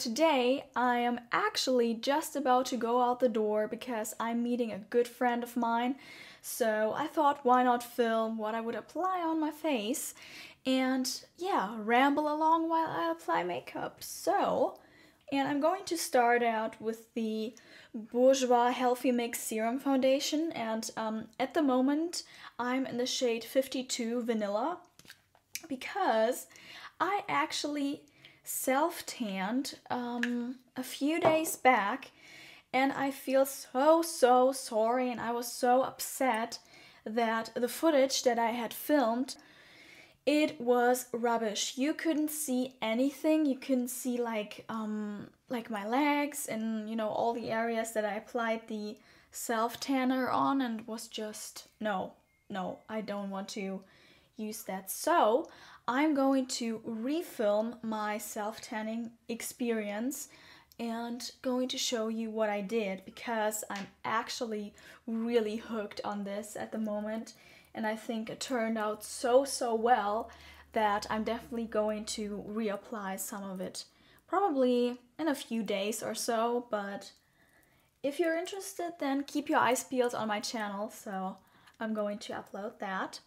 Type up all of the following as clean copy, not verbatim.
today I am actually just about to go out the door because I'm meeting a good friend of mine. So I thought, why not film what I would apply on my face and yeah, ramble along while I apply makeup. And I'm going to start out with the Bourjois Healthy Mix Serum Foundation, and at the moment I'm in the shade 52 Vanilla because I actually self-tanned a few days back, and I feel so sorry, and I was so upset that the footage that I had filmed, it was rubbish. You couldn't see anything. You couldn't see like my legs and, you know, all the areas that I applied the self-tanner on, and was just no, I don't want to use that. So I'm going to refilm my self-tanning experience and going to show you what I did, because I'm actually really hooked on this at the moment, and I think it turned out so well that I'm definitely going to reapply some of it, probably in a few days or so. But if you're interested, then keep your eyes peeled on my channel, so I'm going to upload that.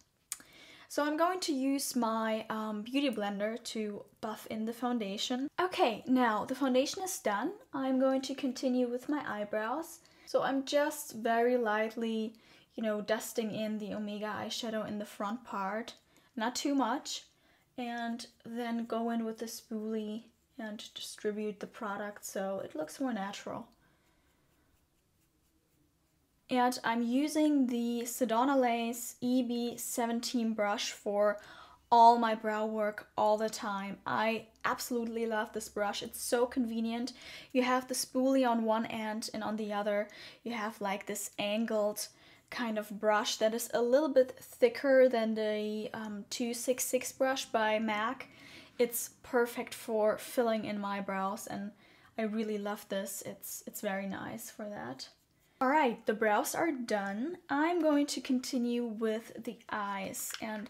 So I'm going to use my beauty blender to buff in the foundation. Okay, now the foundation is done. I'm going to continue with my eyebrows. So I'm just very lightly, you know, dusting in the Omega eyeshadow in the front part, not too much, and then go in with the spoolie and distribute the product so it looks more natural. And I'm using the Sedona Lace EB17 brush for all my brow work all the time. I absolutely love this brush. It's so convenient. You have the spoolie on one end, and on the other you have like this angled kind of brush that is a little bit thicker than the 266 brush by MAC. It's perfect for filling in my brows, and I really love this. It's very nice for that. Alright, the brows are done. I'm going to continue with the eyes, and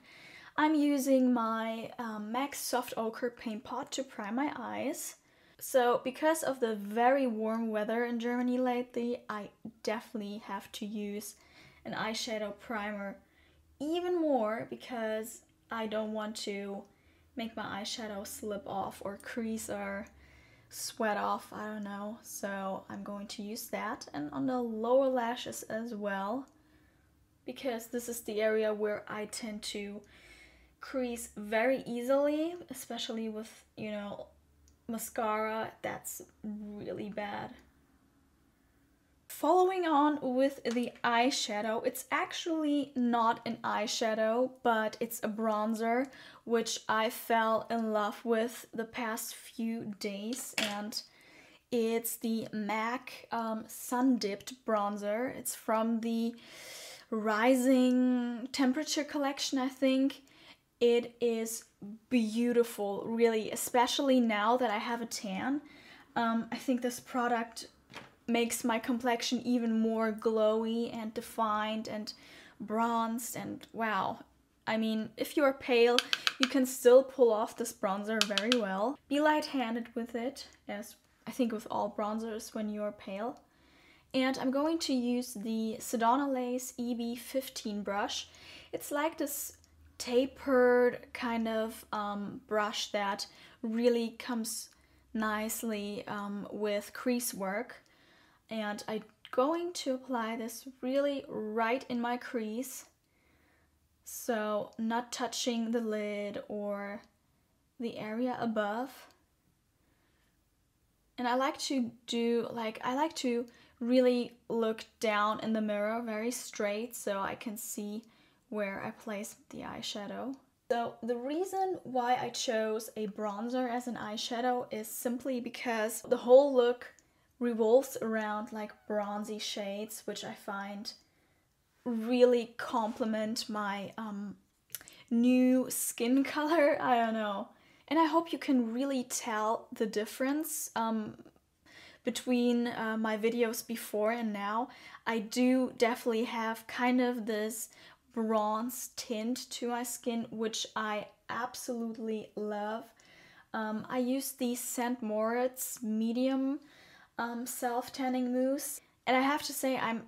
I'm using my MAC Soft Ochre Paint Pot to prime my eyes. So because of the very warm weather in Germany lately, I definitely have to use an eyeshadow primer even more, because I don't want to make my eyeshadow slip off or crease or sweat off, I don't know. So I'm going to use that, and on the lower lashes as well, because this is the area where I tend to crease very easily, especially with, you know, mascara. That's really bad. Following on with the eyeshadow, it's actually not an eyeshadow, but it's a bronzer, which I fell in love with the past few days, and it's the MAC Sun Dipped Bronzer. It's from the Rising Temperature collection, I think. It is beautiful, really, especially now that I have a tan. I think this product makes my complexion even more glowy and defined and bronzed, and wow. I mean, if you're pale, you can still pull off this bronzer very well. Be light-handed with it, as I think with all bronzers when you're pale. And I'm going to use the Sedona Lace EB15 brush. It's like this tapered kind of brush that really comes nicely with crease work. And I'm going to apply this really right in my crease, so not touching the lid or the area above. And I like to do, I like to really look down in the mirror very straight so I can see where I place the eyeshadow. So the reason why I chose a bronzer as an eyeshadow is simply because the whole look revolves around like bronzy shades, which I find really complement my new skin color. I don't know. And I hope you can really tell the difference between my videos before and now. I do definitely have kind of this bronze tint to my skin, which I absolutely love. I use the St. Moritz medium self-tanning mousse. And I have to say I'm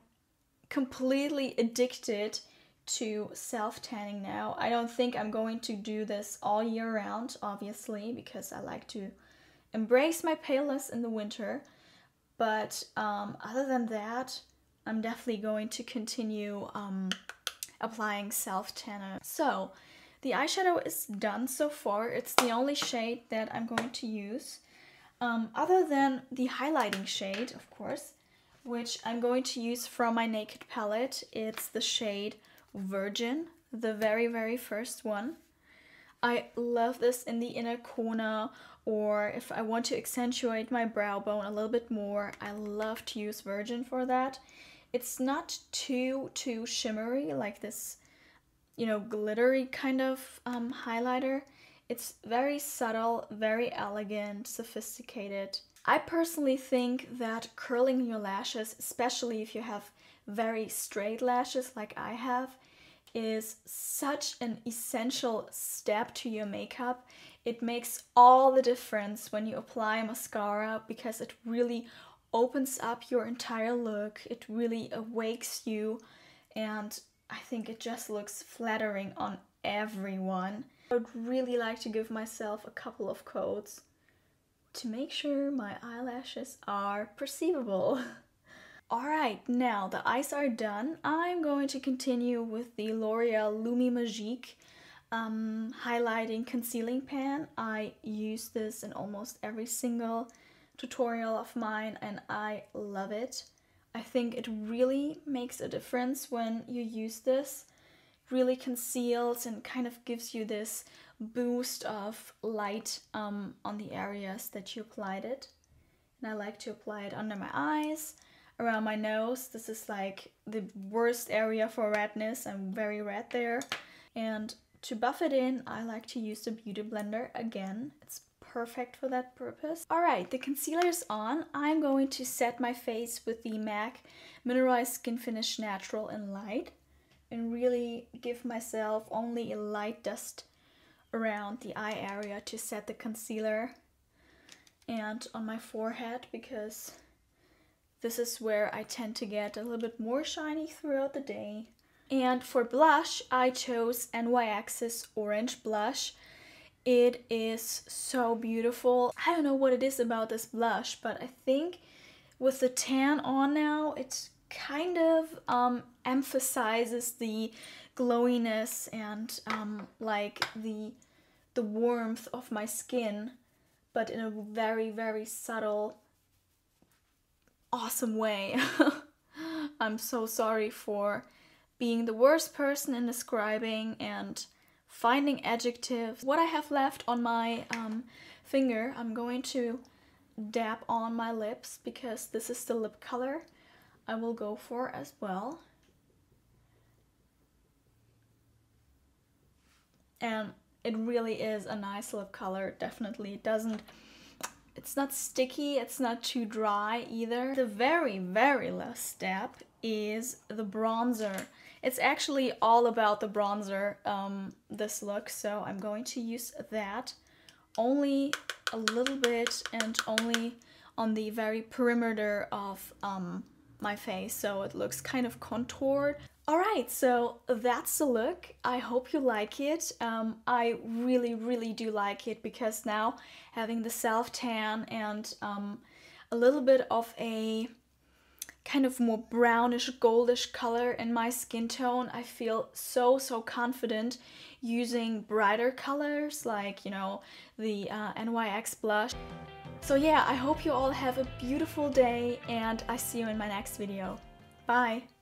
completely addicted to self-tanning now. I don't think I'm going to do this all year round, obviously, because I like to embrace my paleness in the winter. But other than that, I'm definitely going to continue applying self-tanner. So the eyeshadow is done so far. It's the only shade that I'm going to use. Other than the highlighting shade, of course, which I'm going to use from my Naked palette. It's the shade Virgin, the very, very first one. I love this in the inner corner, or if I want to accentuate my brow bone a little bit more, I love to use Virgin for that. It's not too shimmery like this, you know, glittery kind of highlighter. It's very subtle, very elegant, sophisticated. I personally think that curling your lashes, especially if you have very straight lashes like I have, is such an essential step to your makeup. It makes all the difference when you apply mascara because it really opens up your entire look. It really awakes you, and I think it just looks flattering on everyone. I would really like to give myself a couple of coats to make sure my eyelashes are perceivable. Alright, now the eyes are done. I'm going to continue with the L'Oreal Lumi Magique highlighting concealing pan. I use this in almost every single tutorial of mine and I love it. I think it really makes a difference when you use this. It really conceals and kind of gives you this boost of light on the areas that you applied it. And I like to apply it under my eyes, around my nose. This is like the worst area for redness. I'm very red there. And to buff it in, I like to use the Beauty Blender again. It's perfect for that purpose. Alright, the concealer's on. I'm going to set my face with the MAC Mineralized Skin Finish Natural and Light and really give myself only a light dust around the eye area to set the concealer and on my forehead, because this is where I tend to get a little bit more shiny throughout the day. And for blush, I chose NYX's Orange Blush. It is so beautiful. I don't know what it is about this blush, but I think with the tan on now, it kind of emphasizes the glowiness and like the warmth of my skin, but in a very, very subtle, awesome way. I'm so sorry for being the worst person in describing and finding adjectives. What I have left on my finger, I'm going to dab on my lips because this is the lip color I will go for as well. And it really is a nice lip color, definitely. It's not sticky, it's not too dry either. The very, very last step is the bronzer. It's actually all about the bronzer, this look, so I'm going to use that only a little bit and only on the very perimeter of my face, so it looks kind of contoured. Alright, so that's the look. I hope you like it. I really, really do like it because now having the self-tan and a little bit of a kind of more brownish, goldish color in my skin tone, I feel so confident using brighter colors like, you know, the NYX blush. So yeah, I hope you all have a beautiful day and I see you in my next video. Bye!